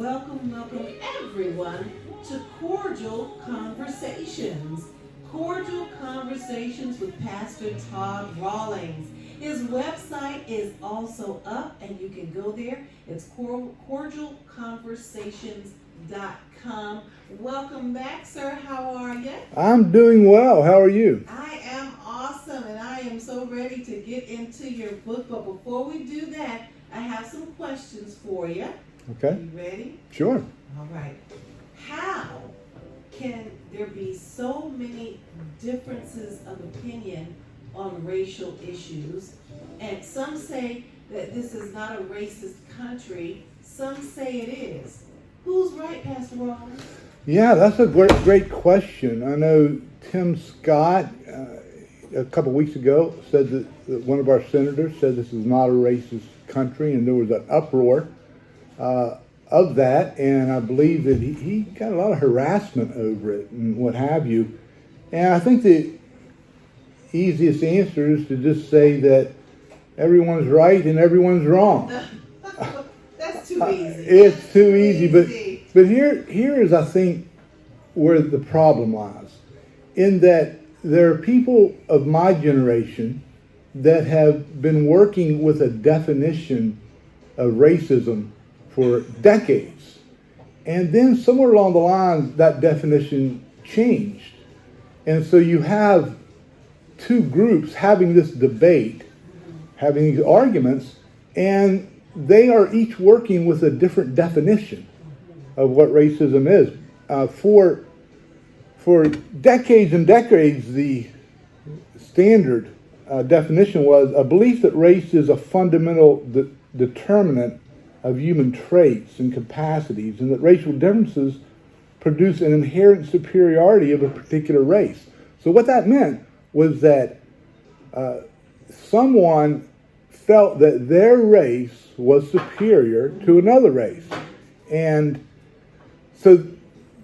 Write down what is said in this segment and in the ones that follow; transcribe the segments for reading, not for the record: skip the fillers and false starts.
welcome everyone to Cordial Conversations. Cordial Conversations with Pastor Todd Rawlings. His website is also up and you can go there. It's cordialconversations.com. Welcome back, sir. How are you? I'm doing well. How are you? I am awesome and I am so ready to get into your book. But before we do that, I have some questions for you. Okay. You ready? Sure. All right. How can there be so many differences of opinion on racial issues? And some say that this is not a racist country. Some say it is. Who's right, Pastor Rawlings? Yeah, that's a great question. I know Tim Scott a couple weeks ago said that one of our senators said this is not a racist country, and there was an uproar of that, and I believe that he got a lot of harassment over it and what have you. And I think the easiest answer is to just say that everyone's right and everyone's wrong. That's too easy. It's too easy, but here is, I think, where the problem lies, in that there are people of my generation that have been working with a definition of racism for decades. And then somewhere along the line, that definition changed. And so you have two groups having this debate, having these arguments, and they are each working with a different definition of what racism is. For decades and decades, the standard definition was a belief that race is a fundamental determinant of human traits and capacities, and that racial differences produce an inherent superiority of a particular race. So what that meant was that someone felt that their race was superior to another race. And so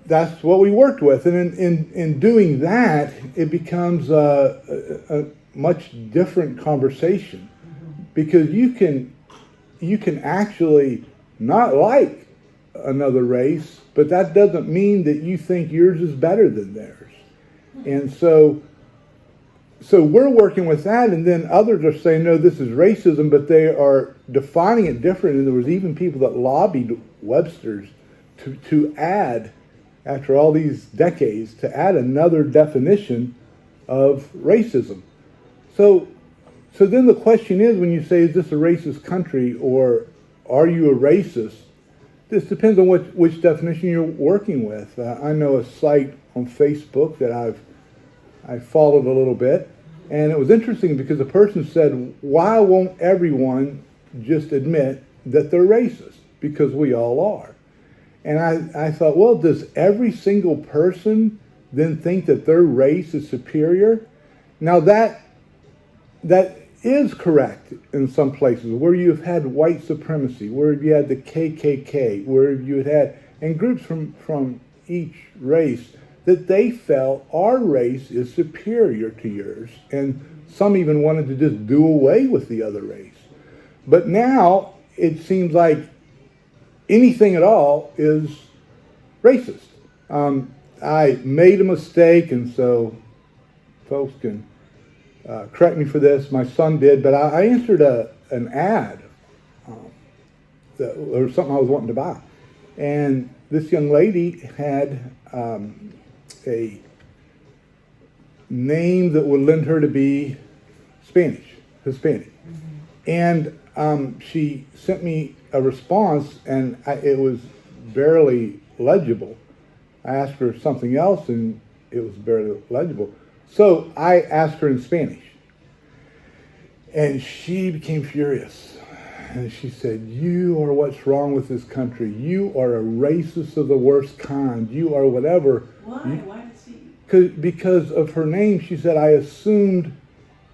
that's what we worked with. And in doing that, it becomes a much different conversation, because you can actually not like another race, but that doesn't mean that you think yours is better than theirs. And so we're working with that, and then others are saying, no, this is racism, but they are defining it different. And there was even people that lobbied Webster's to add, after all these decades, to add another definition of racism. So then the question is, when you say, is this a racist country, or are you a racist? This depends on which definition you're working with. I know a site on Facebook that I followed a little bit, and it was interesting because the person said, why won't everyone just admit that they're racist? Because we all are. And I thought, well, does every single person then think that their race is superior? Now that is correct in some places where you've had white supremacy, where you had the KKK, where you had and groups from each race, that they felt our race is superior to yours. And some even wanted to just do away with the other race. But now it seems like anything at all is racist. I made a mistake, and so folks can correct me for this. My son did, but I answered an ad or something I was wanting to buy. And this young lady had a name that would lend her to be Hispanic. And she sent me a response, and it was barely legible. I asked her something else, and it was barely legible. So I asked her in Spanish, and she became furious. And she said, you are what's wrong with this country. You are a racist of the worst kind. You are whatever. Why? Why did she? Because of her name, she said, I assumed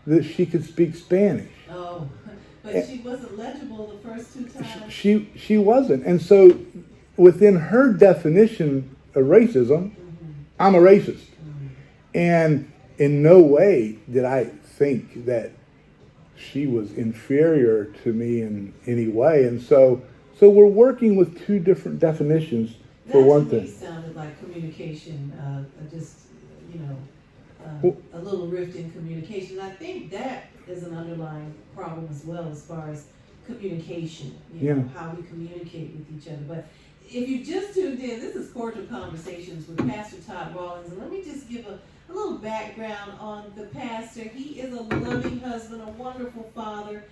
that she could speak Spanish. Oh, but she wasn't legible the first two times. She wasn't. And so within her definition of racism, I'm a racist. And in no way did I think that she was inferior to me in any way. And so So we're working with two different definitions for one That to me thing. sounded like communication, just, you know, Well- a little rift in communication. I think that is an underlying problem as well, as far as communication, you know, how we communicate with each other. But if you just tuned in, this is Cordial Conversations with Pastor Todd Rawlings. And let me just give a little background on the pastor. He is a loving husband, a wonderful father,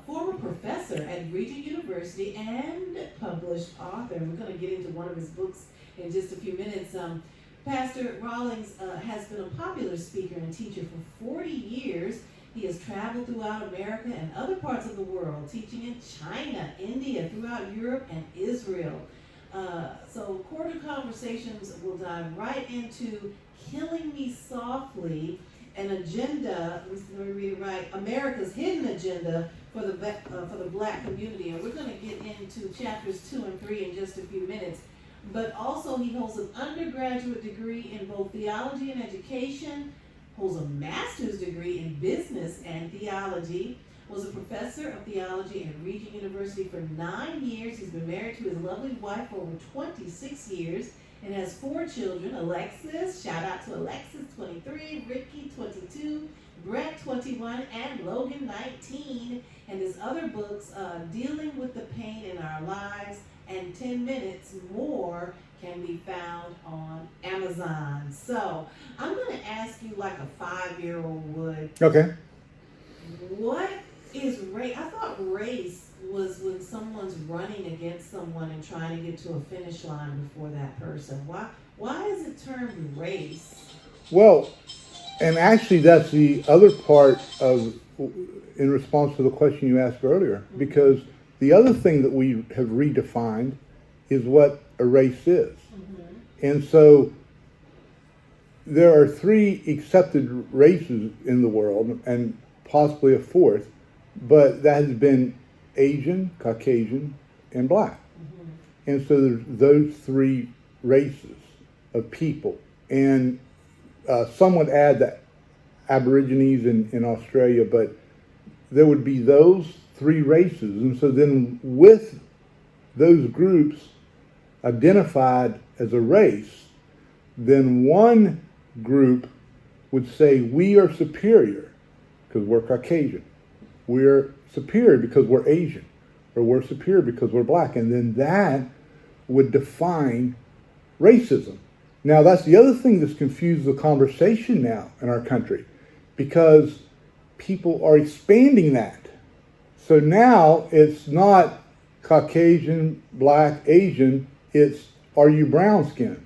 former professor at Regent University, and published author. And we're going to get into one of his books in just a few minutes. Pastor Rawlings has been a popular speaker and teacher for 40 years. He has traveled throughout America and other parts of the world, teaching in China, India, throughout Europe, and Israel. So Cordial Conversations will dive right into Killing Me Softly, an agenda, let me read it right, America's hidden agenda for the Black community. And we're going to get into chapters 2 and 3 in just a few minutes. But also he holds an undergraduate degree in both theology and education, holds a master's degree in business and theology, was a professor of theology at Regent University for 9 years. He's been married to his lovely wife for over 26 years and has 4 children. Alexis, shout out to Alexis, 23, Ricky, 22, Brett, 21, and Logan, 19. And his other books, Dealing with the Pain in Our Lives and 10 Minutes More, can be found on Amazon. So I'm going to ask you like a 5-year-old would. Okay. What is race? I thought race was when someone's running against someone and trying to get to a finish line before that person. Why is it termed race? Well, and actually that's the other part of, in response to the question you asked earlier, because the other thing that we have redefined is what a race is. And so there are 3 accepted races in the world, and possibly a 4th, but that has been Asian, Caucasian, and Black. And so there's those 3 races of people. And some would add that Aborigines in Australia, but there would be those 3 races. And so then with those groups identified as a race, then one group would say we are superior because we're Caucasian. We're superior because we're Asian, or we're superior because we're Black. And then that would define racism. Now, that's the other thing that's confused the conversation now in our country, because people are expanding that. So now it's not Caucasian, Black, Asian, it's are you brown skin?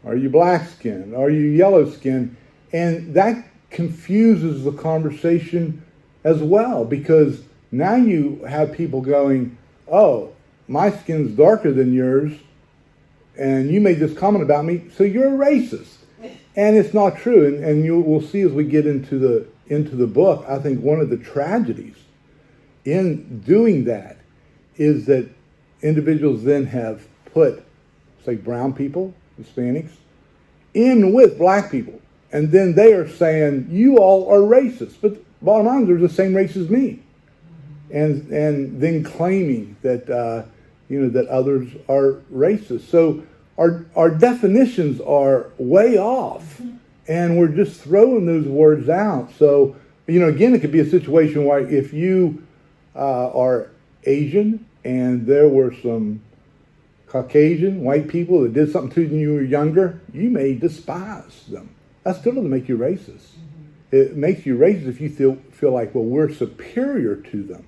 Are you black skin? Are you yellow skin? And that confuses the conversation as well, because now you have people going, oh, my skin's darker than yours, and you made this comment about me, so you're a racist. And it's not true. And you will see as we get into the book, I think one of the tragedies in doing that is that individuals then have put, say, brown people, Hispanics, in with Black people. And then they are saying, you all are racist. But bottom line, they're the same race as me. And then claiming that, that others are racist. So our definitions are way off. And we're just throwing those words out. So, again, it could be a situation where if you are Asian and there were some Caucasian, white people that did something to you when you were younger, you may despise them. That still doesn't make you racist. It makes you racist if you feel like, well, we're superior to them.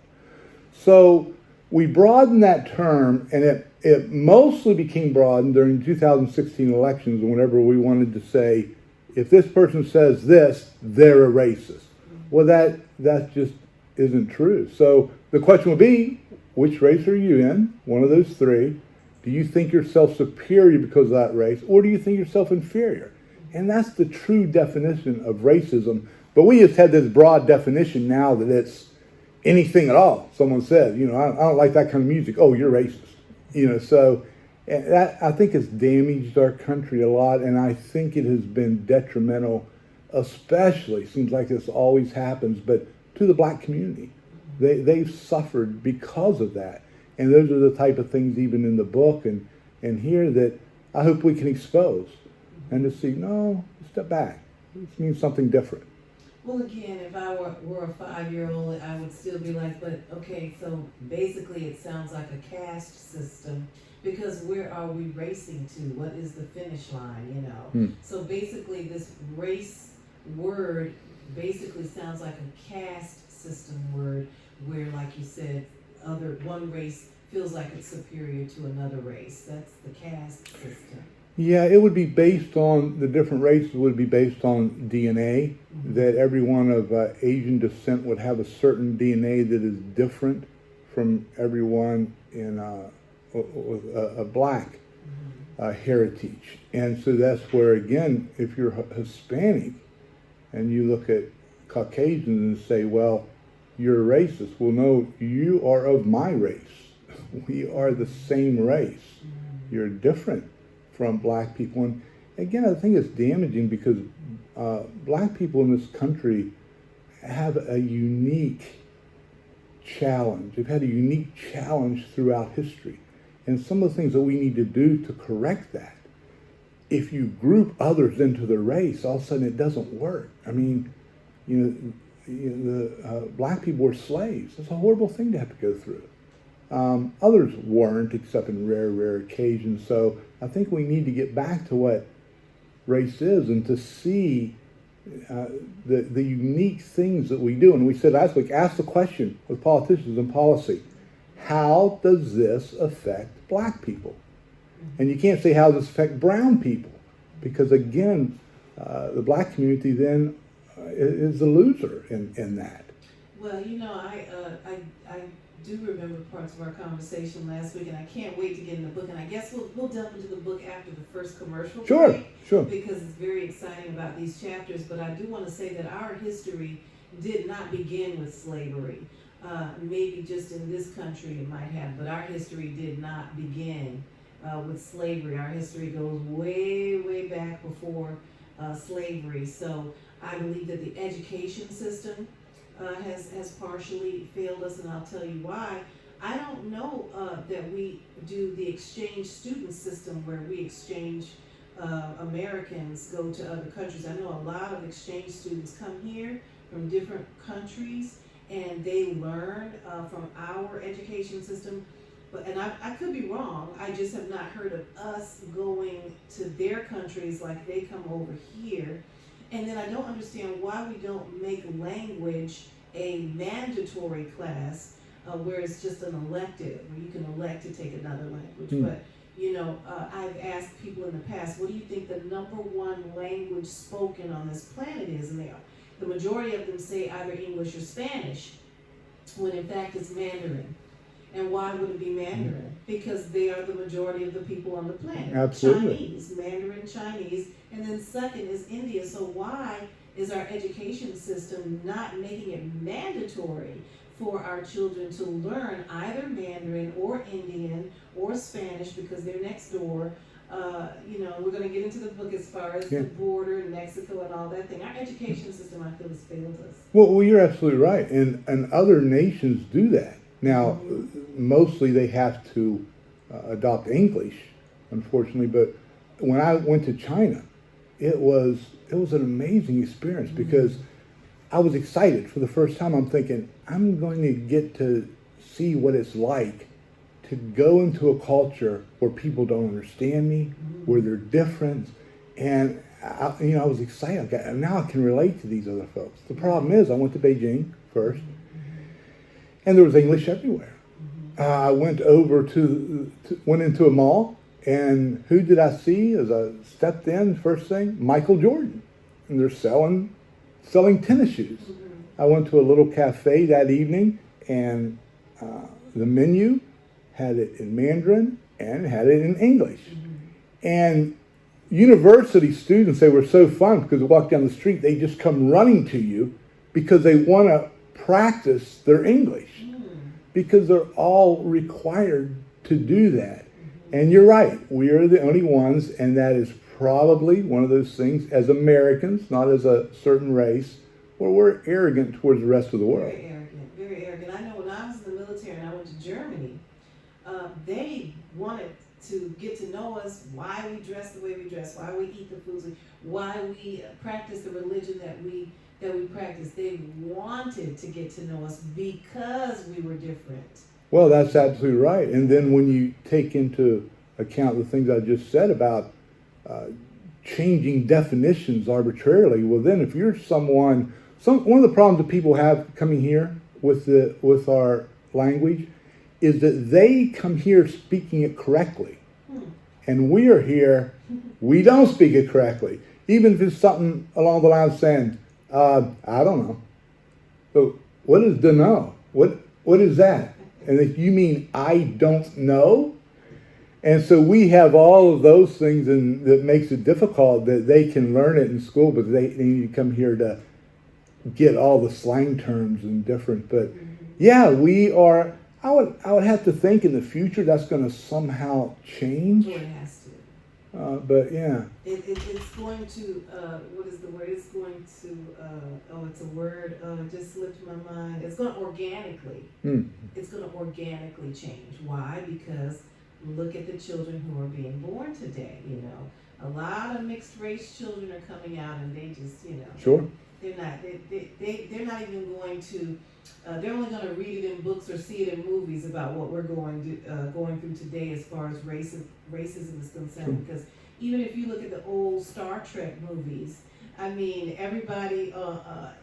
So we broadened that term, and it mostly became broadened during the 2016 elections, whenever we wanted to say, if this person says this, they're a racist. Well, that just isn't true. So the question would be, which race are you in? One of those 3. Do you think yourself superior because of that race, or do you think yourself inferior? And that's the true definition of racism. But we just had this broad definition now that it's anything at all. Someone says, I don't like that kind of music. Oh, you're racist. So that, I think, has damaged our country a lot, and I think it has been detrimental, especially, seems like this always happens, but to the Black community. They've suffered because of that. And those are the type of things even in the book and here that I hope we can expose and to see, no, step back. This means something different. Well, again, if I were a 5-year-old, I would still be like, but okay, so basically it sounds like a caste system, because where are we racing to? What is the finish line, you know? So basically this race word basically sounds like a caste system word where, like you said, one race feels like it's superior to another race. That's the caste system. Yeah, it would be based on, the different races would be based on DNA, that everyone of Asian descent would have a certain DNA that is different from everyone in a black heritage. And so that's where, again, if you're Hispanic and you look at Caucasians and say, well, you're racist. Well, no, you are of my race. We are the same race. You're different from black people. And again, I think it's damaging because black people in this country have a unique challenge. They've had a unique challenge throughout history. And some of the things that we need to do to correct that, if you group others into the race, all of a sudden it doesn't work. I mean, the black people were slaves. It's a horrible thing to have to go through. Others weren't, except in rare occasions. So I think we need to get back to what race is and to see the unique things that we do. And we said last week, ask the question with politicians and policy, how does this affect black people? And you can't say how does this affect brown people, because again, the black community then is the loser in that. Well, I do remember parts of our conversation last week, and I can't wait to get in the book. And I guess we'll delve into the book after the first commercial break. Sure. Because it's very exciting about these chapters. But I do want to say that our history did not begin with slavery. Maybe just in this country it might have, but our history did not begin with slavery. Our history goes way back before slavery. So I believe that the education system has partially failed us, and I'll tell you why. I don't know that we do the exchange student system where we exchange Americans go to other countries. I know a lot of exchange students come here from different countries and they learn from our education system. And I could be wrong. I just have not heard of us going to their countries like they come over here. And then I don't understand why we don't make language a mandatory class where it's just an elective, where you can elect to take another language. But, I've asked people in the past, what do you think the #1 language spoken on this planet is? And the majority of them say either English or Spanish, when in fact it's Mandarin. And why would it be Mandarin? Because they are the majority of the people on the planet. Absolutely. Chinese, Mandarin Chinese, and then second is India. So why is our education system not making it mandatory for our children to learn either Mandarin or Indian or Spanish because they're next door? We're going to get into the book as far as the border, Mexico, and all that thing. Our education system, I feel, has failed us. Well, you're absolutely right. And other nations do that. Now, mostly they have to adopt English, unfortunately. But when I went to China, it was an amazing experience because I was excited for the first time. I'm thinking, I'm going to get to see what it's like to go into a culture where people don't understand me, where they're different. And, I was excited. And now I can relate to these other folks. The problem is I went to Beijing first. And there was English everywhere. I went over went into a mall, and who did I see as I stepped in? First thing, Michael Jordan, and they're selling tennis shoes. I went to a little cafe that evening, and the menu had it in Mandarin and had it in English. And university students, they were so fun because they walk down the street, they just come running to you because they want to practice their English because they're all required to do that. And you're right, we are the only ones, and that is probably one of those things as Americans, not as a certain race, where we're arrogant towards the rest of the world. Very arrogant. I know when I was in the military and I went to Germany, they wanted to get to know us, why we dress the way we dress, why we eat the foods, why we practice the religion that we practice. They wanted to get to know us because we were different. Well, that's absolutely right. And then when you take into account the things I just said about changing definitions arbitrarily, well, then if you're one of the problems that people have coming here with our language is that they come here speaking it correctly. And we are here, we don't speak it correctly. Even if it's something along the lines of saying, I don't know. So what is dunno? What is that? And if you mean I don't know? And so we have all of those things, and that makes it difficult that they can learn it in school, but they need to come here to get all the slang terms and different. But yeah, we are. I would have to think in the future that's going to somehow change. Well, it has to. But yeah. It's going to, what is the word? It's going to, it's a word, it just slipped my mind. It's going to organically, it's going to organically change. Why? Because look at the children who are being born today, you know. A lot of mixed race children are coming out and they just, you know. Sure. They're not even going to, they're only going to read it in books or see it in movies about what we're going through today as far as racism is concerned. Because even if you look at the old Star Trek movies, I mean, everybody up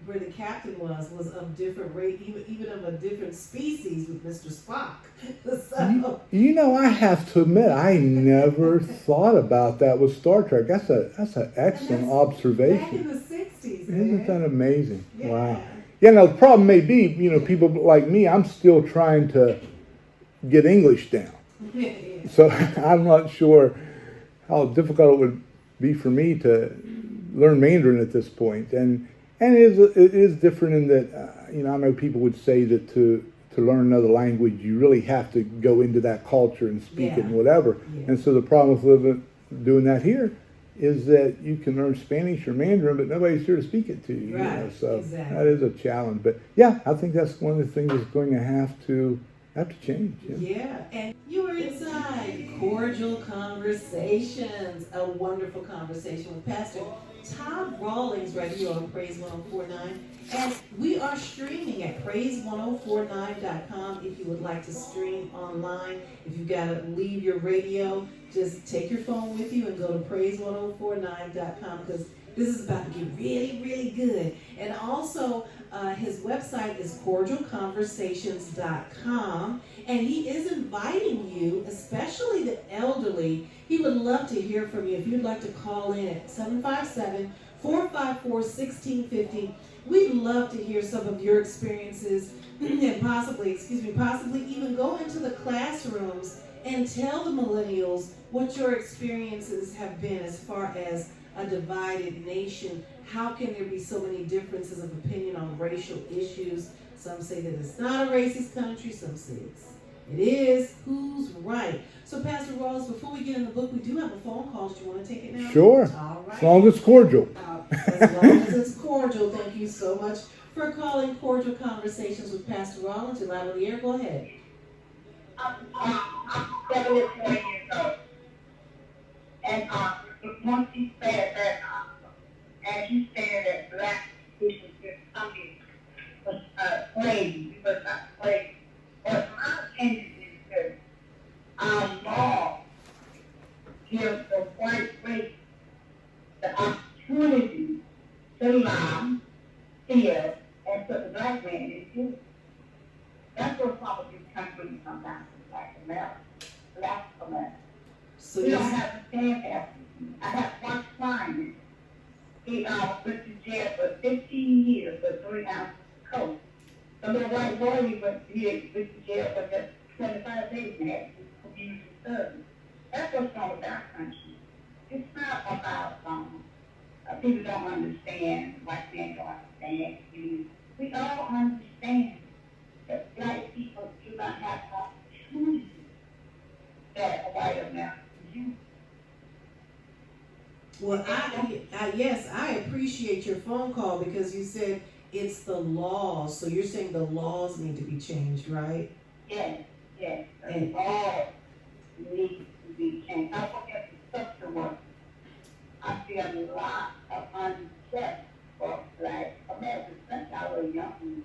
where the captain was of different race, even of a different species with Mr. Spock. So, you know, I have to admit, I never thought about that with Star Trek. That's an excellent observation. Back in the 60s, Isn't that amazing? Yeah. Wow. Yeah, now the problem may be, you know, people like me, I'm still trying to get English down. Yeah. So I'm not sure how difficult it would be for me to learn Mandarin at this point. And it is different in that, you know, I know people would say that to learn another language, you really have to go into that culture and speak it and whatever. Yeah. And so the problem with doing that here is that you can learn Spanish or Mandarin, but nobody's here to speak it to you. Right, You know? So exactly. that is a challenge. But yeah, I think that's one of the things that's going to have to change. Yeah, and you were inside Cordial Conversations, a wonderful conversation with Pastor Todd Rawlings right here on Praise 104.9. And we are streaming at praise1049.com if you would like to stream online. If you've got to leave your radio, just take your phone with you and go to praise1049.com because this is about to get really, really good. And also, his website is cordialconversations.com. And he is inviting you, especially the elderly. He would love to hear from you if you'd like to call in at 757-454-1650. We'd love to hear some of your experiences and possibly even go into the classrooms and tell the millennials what your experiences have been as far as a divided nation. How can there be so many differences of opinion on racial issues? Some say that it's not a racist country, some say it is. Who's right? So, Pastor Rawls, before we get in the book, we do have a phone call. Do you want to take it now? Sure. All right. As long as it's cordial. As long as it's cordial. Thank you so much for calling Cordial Conversations with Pastor Rawlings. You're live on the air. Go ahead. I'm 74 years old. And once you said that, as you said that black people just coming was slaves, was not slaves. But my opinion is that our law gives the white race the opportunity to lie, steal, and put the black man in jail. That's what probably this country sometimes is like America. Black America. So We don't have to stand there. I have one client. He went to jail for 15 years for 3 ounces of coke. The little white boy he went to jail for just 25 days and had community service. That's what's wrong with our country. It's not about people don't understand, white men don't understand. We all understand that black people do not have opportunity that a white American do. Well, yes, I appreciate your phone call because you said it's the laws. So you're saying the laws need to be changed, right? Yes, Yes, And- and all needs to be changed. I look at the structure work. I see a lot of unchecked for Black Americans since I was young.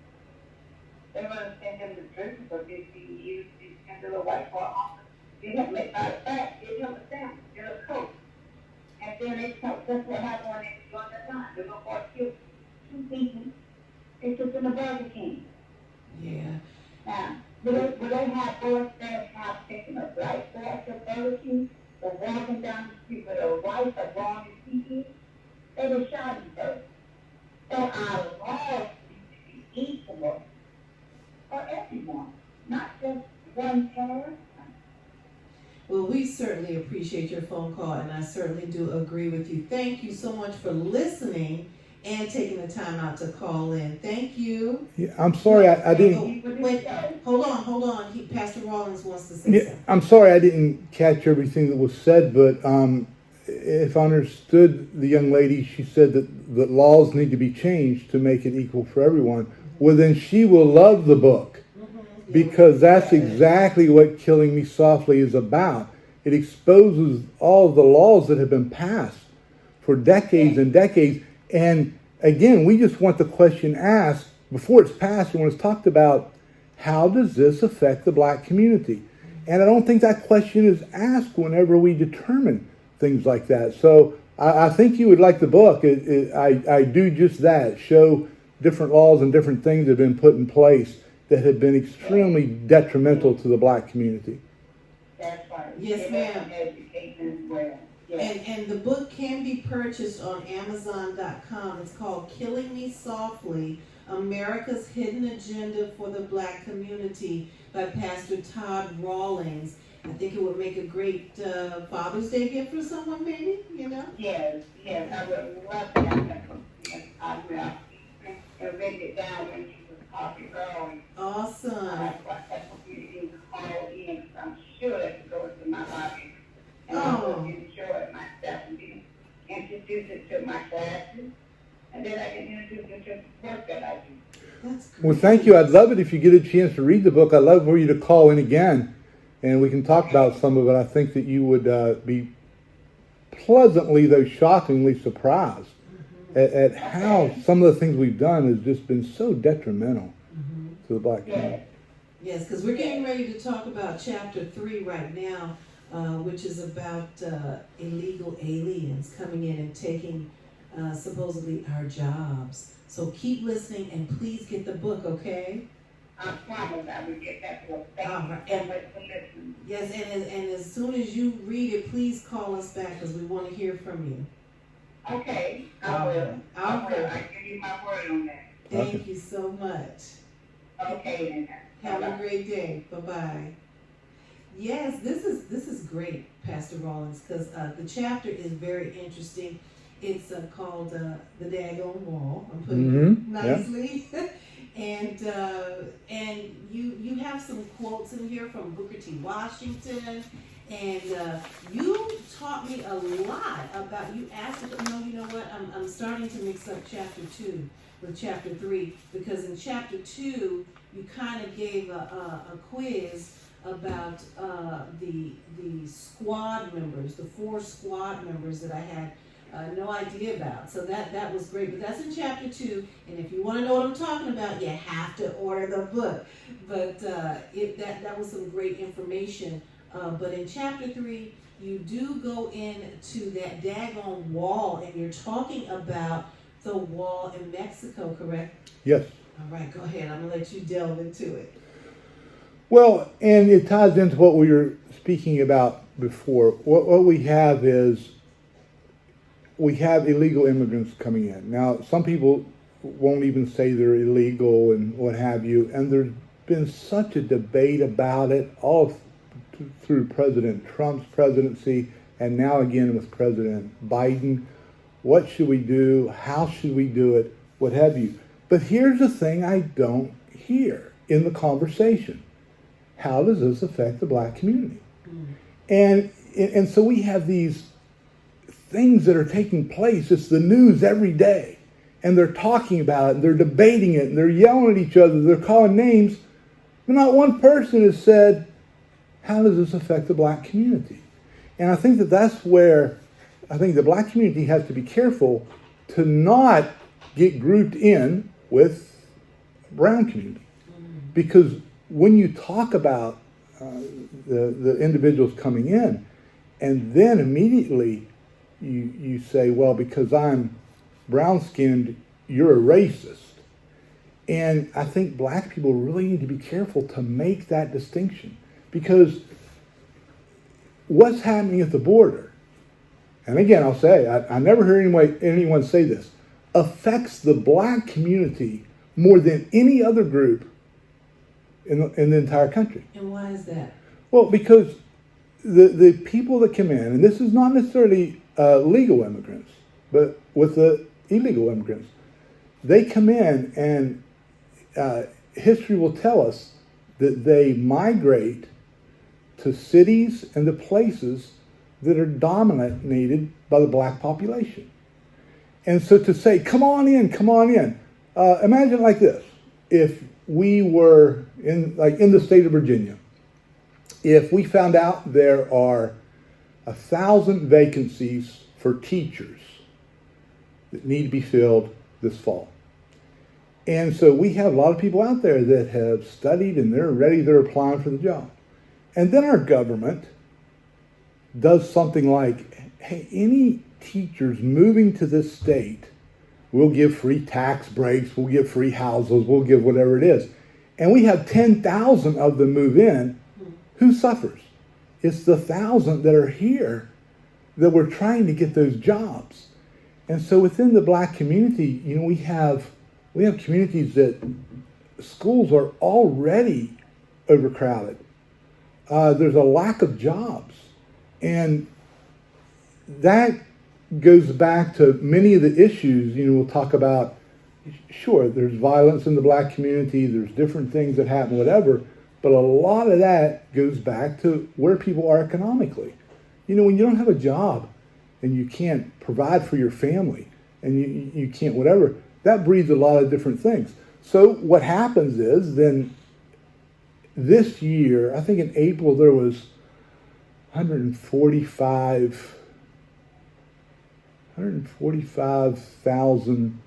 They were send them to prison for 15 years, and the white boy officer. They have made by the fact, give him a sandwich, get a coat. And then they come, that's what happened when they joined the line. The little boy killed 2 people. They took them to Burger King. Yeah. Now, would they have boys that have taken a black boy to Burger King or walking down the street with a wife or wrong as he did? They were shot him first. So our laws need to be equal for everyone, not just one terrorist. Well, we certainly appreciate your phone call, and I certainly do agree with you. Thank you so much for listening and taking the time out to call in. Thank you. Yeah, I'm sorry, I didn't. Wait, hold on. Pastor Rawlings wants to say Yeah, something. I'm sorry I didn't catch everything that was said, but if I understood the young lady, she said that laws need to be changed to make it equal for everyone. Well, then she will love the book, because that's exactly what Killing Me Softly is about. It exposes all the laws that have been passed for decades and decades. And again, we just want the question asked before it's passed and when it's talked about, how does this affect the black community? And I don't think that question is asked whenever we determine things like that. So I think you would like the book. I do just that, show different laws and different things that have been put in place that have been extremely detrimental to the black community. That's right. Yes, ma'am. Education as well. Yes. And the book can be purchased on Amazon.com. It's called Killing Me Softly, America's Hidden Agenda for the Black Community by Pastor Todd Rawlings. I think it would make a great Father's Day gift for someone, maybe, you know? Yes, I would love to have that. Yes, I will. And write it down when she was talking earlier. Awesome. That's what you need to call in, because I'm sure it goes to my library. And I will enjoy it myself and introduce it to my classes. And then I can introduce it to the work that I do. That's great. Well, thank you. I'd love it if you get a chance to read the book. I'd love for you to call in again and we can talk about some of it. I think that you would be pleasantly, though shockingly, surprised at how some of the things we've done has just been so detrimental to the black community. Yes, because we're getting ready to talk about chapter 3 right now, which is about illegal aliens coming in and taking supposedly our jobs. So keep listening and please get the book, okay? I promise I will get that book. Thank All you right. so much for listening. Yes, and as soon as you read it, please call us back because we want to hear from you. Okay, I will. All right. I give you my word on that. Thank you so much. Okay, then. Have a Bye-bye. great day. Bye-bye. Yes, this is great, Pastor Rawlings, because the chapter is very interesting. It's called The Daggone Wall. I'm putting it nicely. And you have some quotes in here from Booker T. Washington. And you taught me a lot about, you asked, you know what, I'm starting to mix up chapter 2 with chapter 3, because in chapter 2, you kind of gave a quiz about the squad members, the 4 squad members that I had no idea about. So that was great, but that's in chapter 2, and if you want to know what I'm talking about, you have to order the book. But that was some great information. But in chapter 3, you do go into that daggone wall, and you're talking about the wall in Mexico, correct? Yes. All right, go ahead. I'm going to let you delve into it. Well, and it ties into what we were speaking about before. What we have is, we have illegal immigrants coming in. Now, some people won't even say they're illegal and what have you, and there's been such a debate about it all through President Trump's presidency, and now again with President Biden. What should we do? How should we do it? What have you? But here's the thing I don't hear in the conversation. How does this affect the black community? And so we have these things that are taking place. It's the news every day. And they're talking about it, and they're debating it, and they're yelling at each other, they're calling names. But not one person has said, how does this affect the black community? And I think that that's where I think the black community has to be careful to not get grouped in with brown community. Because when you talk about the individuals coming in, and then immediately you say, well, because I'm brown-skinned, you're a racist. And I think black people really need to be careful to make that distinction. Because what's happening at the border, and again, I'll say, I never heard anyone say this, affects the black community more than any other group in the entire country. And why is that? Well, because the people that come in, and this is not necessarily legal immigrants, but with the illegal immigrants, they come in and history will tell us that they migrate to cities and to places that are dominated by the black population. And so to say, come on in, imagine it like this. If we were in the state of Virginia, if we found out there are 1,000 vacancies for teachers that need to be filled this fall. And so we have a lot of people out there that have studied and they're ready, they're applying for the job. And then our government does something like, hey, any teachers moving to this state, we'll give free tax breaks, we'll give free houses, we'll give whatever it is. And we have 10,000 of them move in. Who suffers? It's the 1,000 that are here that we're trying to get those jobs. And so within the black community, we have communities that schools are already overcrowded. There's a lack of jobs. And that goes back to many of the issues, we'll talk about, sure, there's violence in the black community, there's different things that happen, whatever, but a lot of that goes back to where people are economically. When you don't have a job and you can't provide for your family and you can't whatever, that breeds a lot of different things. So what happens is then this year, I think in April, there was 145,000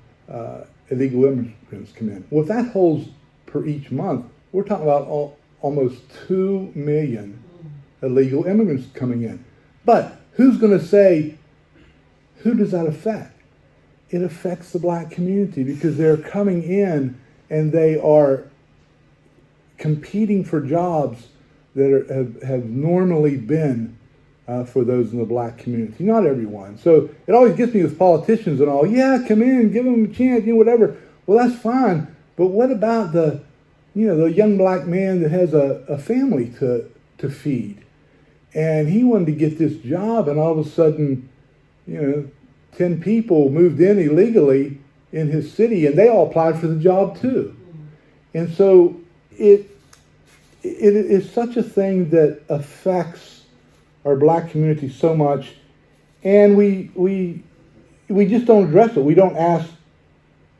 illegal immigrants come in. Well, if that holds per each month, we're talking about almost 2 million illegal immigrants coming in. But who's going to say, who does that affect? It affects the black community because they're coming in and they are competing for jobs that have normally been for those in the black community. Not everyone. So it always gets me with politicians and all, yeah, come in, give them a chance, whatever. Well, that's fine. But what about the young black man that has a family to feed? And he wanted to get this job, and all of a sudden, 10 people moved in illegally in his city, and they all applied for the job too. And so it is such a thing that affects our black community so much, and we just don't address it. We don't ask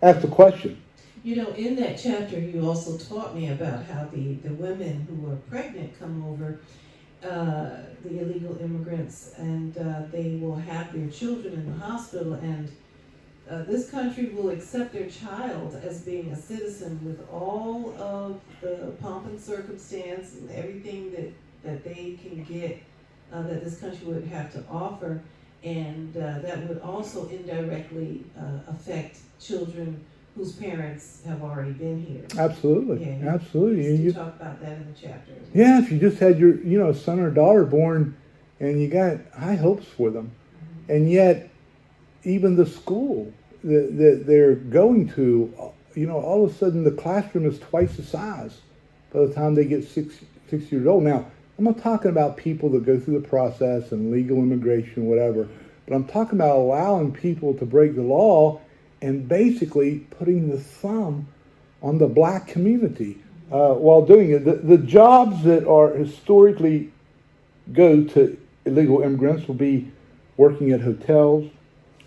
the question. In that chapter, you also taught me about how the women who are pregnant come over, the illegal immigrants, and they will have their children in the hospital, and this country will accept their child as being a citizen with all of the pomp and circumstance and everything that they can get, that this country would have to offer, and that would also indirectly affect children whose parents have already been here. Absolutely, yeah, absolutely. You talk about that in the chapter. Yeah, if you just had your son or daughter born, and you got high hopes for them, and yet even the school that they're going to, all of a sudden the classroom is twice the size by the time they get six years old. Now, I'm not talking about people that go through the process and legal immigration, whatever, but I'm talking about allowing people to break the law and basically putting the thumb on the black community while doing it. The jobs that are historically go to illegal immigrants will be working at hotels,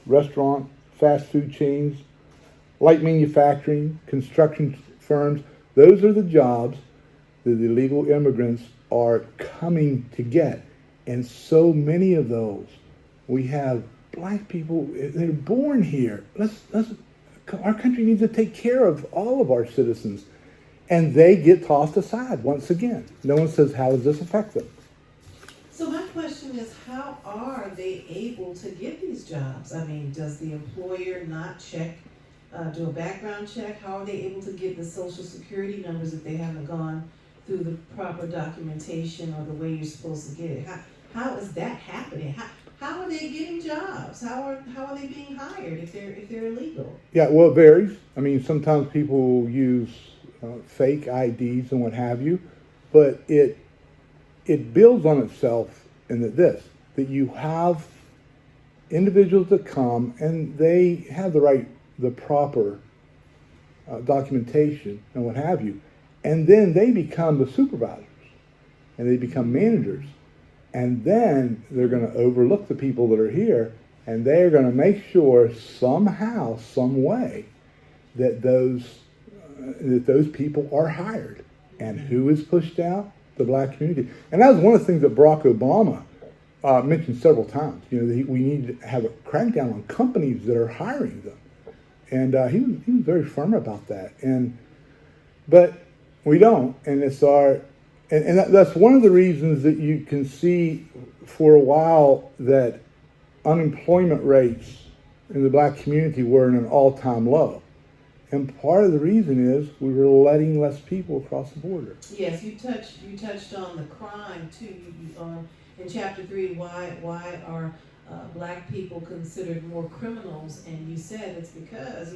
restaurants, fast food chains, light manufacturing, construction firms. Those are the jobs that the illegal immigrants are coming to get. And so many of those, we have black people, they're born here. Our country needs to take care of all of our citizens. And they get tossed aside once again. No one says, how does this affect them? So my question is, how are they able to get these jobs? I mean, does the employer not check, do a background check? How are they able to get the social security numbers if they haven't gone through the proper documentation or the way you're supposed to get it? How is that happening? How are they getting jobs? How are they being hired if they're illegal? Yeah, well, it varies. I mean, sometimes people use fake IDs and what have you, but it builds on itself in that you have individuals that come and they have the proper documentation and what have you, and then they become the supervisors and they become managers, and then they're going to overlook the people that are here, and they're going to make sure somehow, some way, that those people are hired. And who is pushed out? The black community. And that was one of the things that Barack Obama mentioned several times. You know, we need to have a crackdown on companies that are hiring them. And he was very firm about that. But we don't. And it's that's one of the reasons that you can see for a while that unemployment rates in the black community were in an all-time low. And part of the reason is we were letting less people across the border. Yes, you touched on the crime too. In chapter 3, why are black people considered more criminals? And you said it's because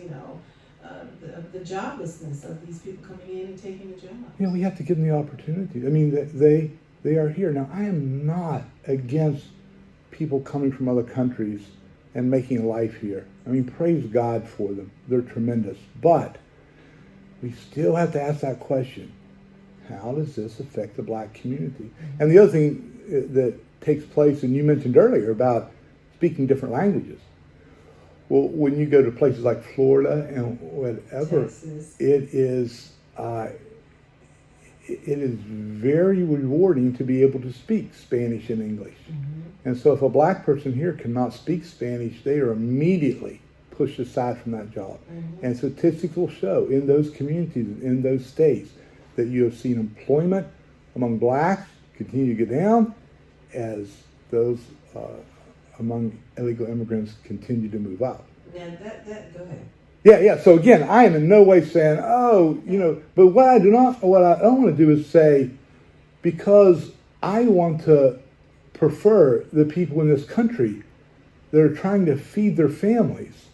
the joblessness of these people coming in and taking the job. You know, we have to give them the opportunity. I mean, they are here now. I am not against people coming from other countries and making a life here. I mean, praise God for them. They're tremendous. But we still have to ask that question. How does this affect the black community? And the other thing that takes place, and you mentioned earlier about speaking different languages. Well, when you go to places like Florida and whatever, Texas. it is very rewarding to be able to speak Spanish and English. Mm-hmm. And so if a black person here cannot speak Spanish, they are immediately pushed aside from that job. Mm-hmm. And statistics will show in those communities, in those states, that you have seen employment among blacks continue to go down as those among illegal immigrants continue to move up. Now go ahead. Yeah. So again, I am in no way saying, but what I don't want to do is say, because I want to prefer the people in this country that are trying to feed their families.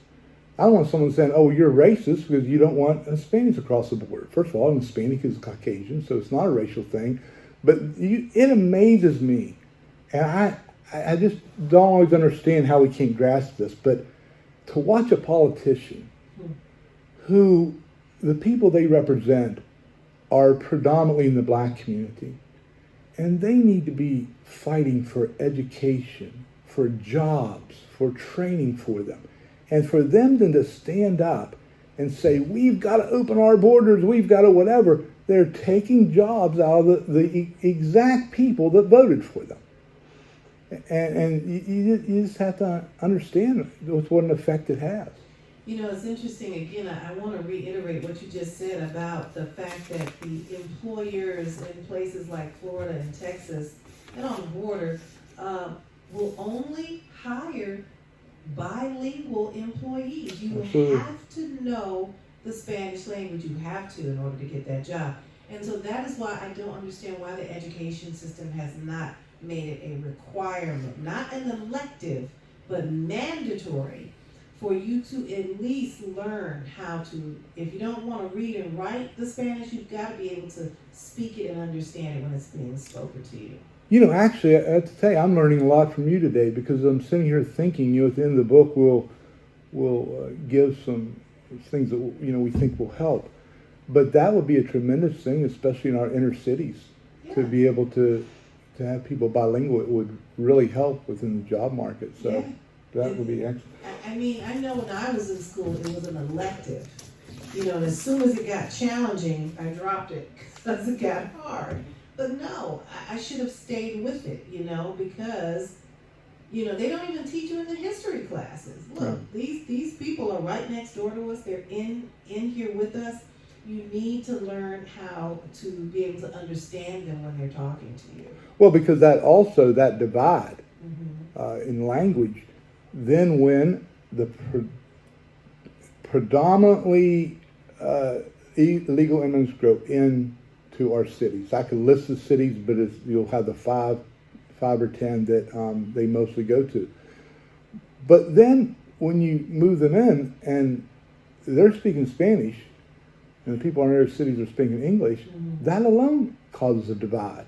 I don't want someone saying, oh, you're racist because you don't want Hispanics across the border. First of all, an Hispanic is Caucasian, so it's not a racial thing. But it amazes me, and I just don't always understand how we can't grasp this, but to watch a politician who the people they represent are predominantly in the black community, and they need to be fighting for education, for jobs, for training for them. And for them then to stand up and say, we've got to open our borders, we've got to whatever, they're taking jobs out of the exact people that voted for them. And you just have to understand what an effect it has. You know, it's interesting, again, I want to reiterate what you just said about the fact that the employers in places like Florida and Texas and on the border will only hire bilingual employees. You Absolutely. have to know the Spanish language. You have to in order to get that job. And so that is why I don't understand why the education system has not made it a requirement, not an elective, but mandatory, for you to at least learn how to, if you don't want to read and write the Spanish, you've got to be able to speak it and understand it when it's being spoken to you. You know, actually, I have to tell you, I'm learning a lot from you today, because I'm sitting here thinking, at the end of the book, we'll give some things that, we think will help. But that would be a tremendous thing, especially in our inner cities, to be able to have people bilingual. It would really help within the job market. So that would be excellent. I mean, I know when I was in school, it was an elective. You know, and as soon as it got challenging, I dropped it because it got hard. But no, I should have stayed with it, you know, because, you know, they don't even teach you in the history classes. Look, these people are right next door to us. They're in here with us. You need to learn how to be able to understand them when they're talking to you. Well, because that divide in language, then when the predominantly illegal immigrants grow into our cities. I could list the cities, but you'll have the five or 10 that they mostly go to. But then when you move them in and they're speaking Spanish, and the people in their cities are speaking English, that alone causes a divide.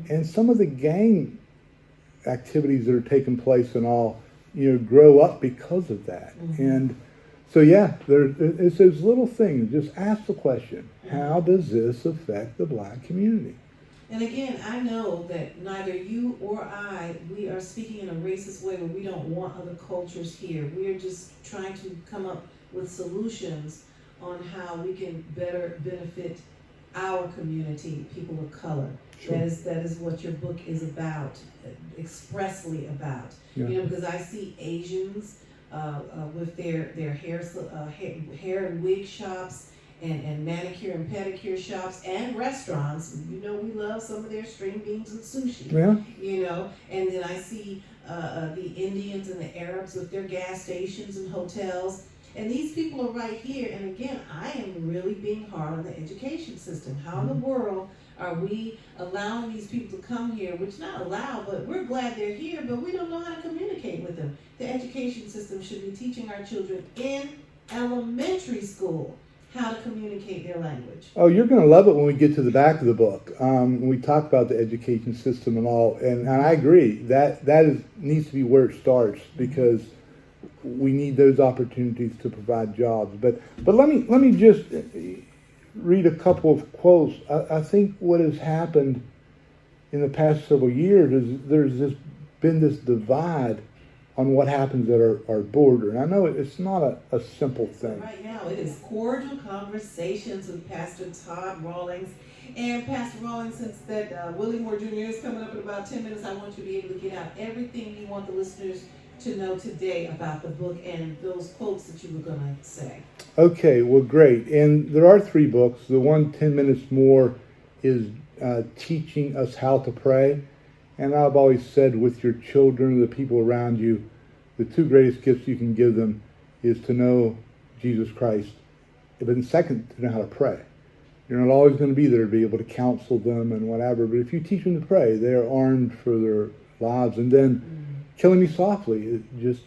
And some of the gang activities that are taking place and all, you know, grow up because of that. And so, yeah, it's those little things. Just ask the question, how does this affect the black community? And again, I know that neither you or we are speaking in a racist way where we don't want other cultures here. We are just trying to come up with solutions on how we can better benefit our community, people of color. Sure. That is what your book is about, expressly about. Yeah. You know, because I see Asians with their hair and wig shops and manicure and pedicure shops and restaurants. You know, we love some of their string beans and sushi. Yeah. You know, and then I see the Indians and the Arabs with their gas stations and hotels. And these people are right here. And again, I am really being hard on the education system. How in the world are we allowing these people to come here, which not allow, but we're glad they're here, but we don't know how to communicate with them. The education system should be teaching our children in elementary school how to communicate their language. Oh, you're going to love it when we get to the back of the book. When we talk about the education system and all, and I agree, that needs to be where it starts, because we need those opportunities to provide jobs. But let me just read a couple of quotes. I think what has happened in the past several years is there's been this divide on what happens at our border. And I know it's not a simple thing. Right now it is Cordial Conversations with Pastor Todd Rawlings. And Pastor Rawlings, since that Willie Moore Jr. is coming up in about 10 minutes, I want you to be able to get out everything you want the listeners to know today about the book and those quotes that you were going to say. Okay, well, great. And there are 3 books. The one, 10 Minutes More, is teaching us how to pray. And I've always said, with your children, the people around you, the 2 greatest gifts you can give them is to know Jesus Christ, but then second, to know how to pray. You're not always going to be there to be able to counsel them and whatever, but if you teach them to pray, they are armed for their lives. And then Killing Me Softly is just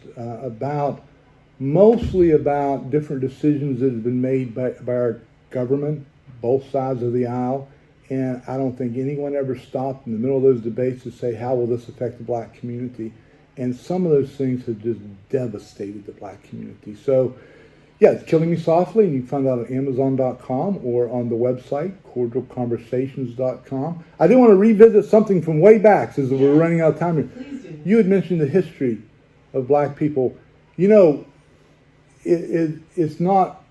mostly about different decisions that have been made by our government, both sides of the aisle. And I don't think anyone ever stopped in the middle of those debates to say, how will this affect the black community? And some of those things have just devastated the black community. So, yeah, it's Killing Me Softly, and you can find that on Amazon.com or on the website, cordialconversations.com. I do want to revisit something from way back, since we're running out of time here. Please do. You had mentioned the history of black people. You know, it's not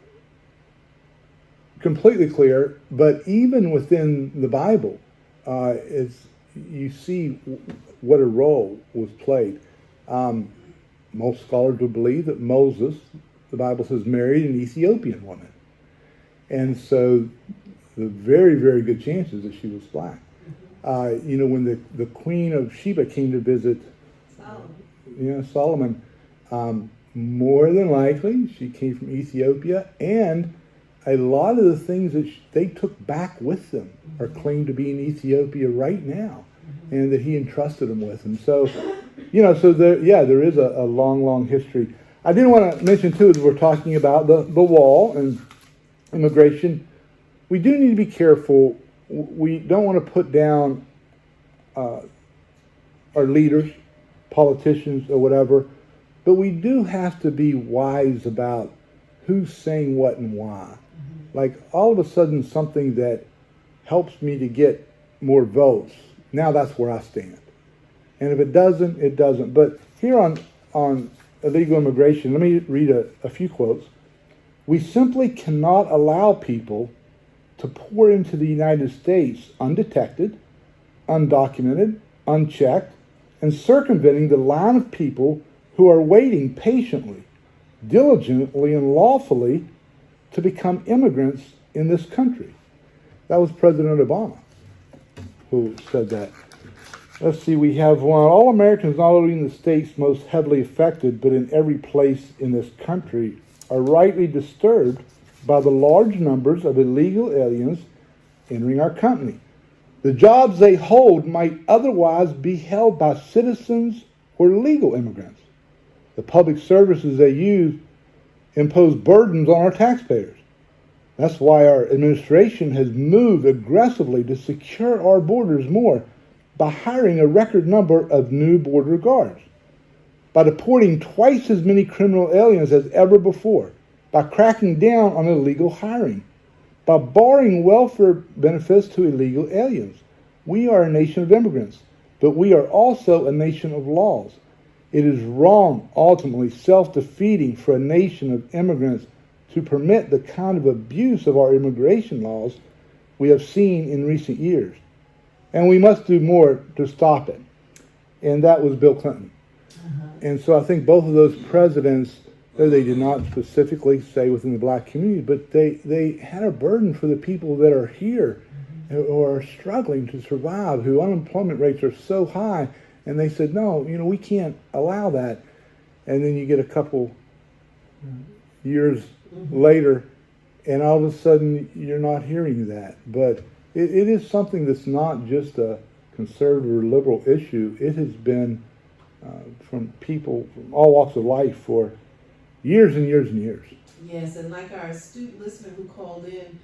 completely clear, but even within the Bible, you see what a role was played. Most scholars would believe that Moses, the Bible says, married an Ethiopian woman. And so the very, very good chances that she was black. You know, when the Queen of Sheba came to visit Solomon, more than likely she came from Ethiopia, and a lot of the things that they took back with them are claimed to be in Ethiopia right now, and that he entrusted them with. And so, you know, there is a long, long history. I did want to mention, too, as we're talking about the wall and immigration, we do need to be careful. We don't want to put down our leaders, politicians, or whatever, but we do have to be wise about who's saying what and why. Like, all of a sudden, something that helps me to get more votes, now that's where I stand. And if it doesn't, it doesn't. But here on illegal immigration, let me read a few quotes. We simply cannot allow people to pour into the United States undetected, undocumented, unchecked, and circumventing the line of people who are waiting patiently, diligently, and lawfully to become immigrants in this country. That was President Obama who said that. Let's see, we have one. All Americans, not only in the states most heavily affected, but in every place in this country, are rightly disturbed by the large numbers of illegal aliens entering our country. The jobs they hold might otherwise be held by citizens or legal immigrants. The public services they use impose burdens on our taxpayers. That's why our administration has moved aggressively to secure our borders more by hiring a record number of new border guards, by deporting twice as many criminal aliens as ever before, by cracking down on illegal hiring, by barring welfare benefits to illegal aliens. We are a nation of immigrants, but we are also a nation of laws. It is wrong, ultimately self-defeating, for a nation of immigrants to permit the kind of abuse of our immigration laws we have seen in recent years. And we must do more to stop it. And that was Bill Clinton. And so I think both of those presidents, though they did not specifically say within the black community, but they had a burden for the people that are here who are struggling to survive, whose unemployment rates are so high. And they said, no, we can't allow that. And then you get a couple years later, and all of a sudden you're not hearing that. But it is something that's not just a conservative or liberal issue. It has been from people from all walks of life for years and years and years. Yes, and like our astute listener who called in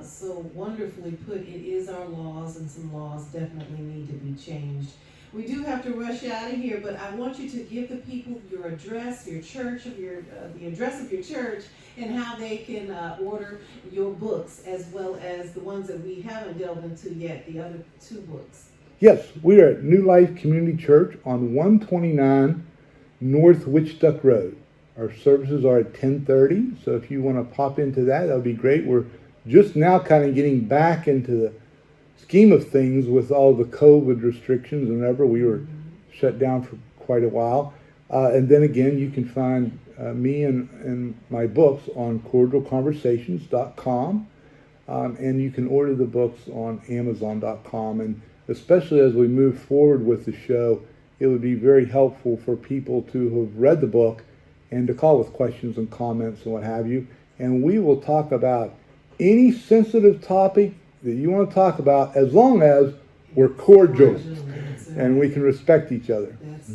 so wonderfully put, it is our laws, and some laws definitely need to be changed. We do have to rush out of here, but I want you to give the people your address, your church, the address of your church, and how they can order your books, as well as the ones that we haven't delved into yet, the other 2 books. Yes, we are at New Life Community Church on 129 North Witchduck Road. Our services are at 10:30, so if you want to pop into that would be great. We're just now kind of getting back into the scheme of things with all the COVID restrictions and whatever. We were shut down for quite a while. And then again, you can find me and my books on cordialconversations.com. And you can order the books on amazon.com. And especially as we move forward with the show, it would be very helpful for people to have read the book and to call with questions and comments and what have you. And we will talk about any sensitive topic that you want to talk about, as long as we're cordial and we can respect each other. That's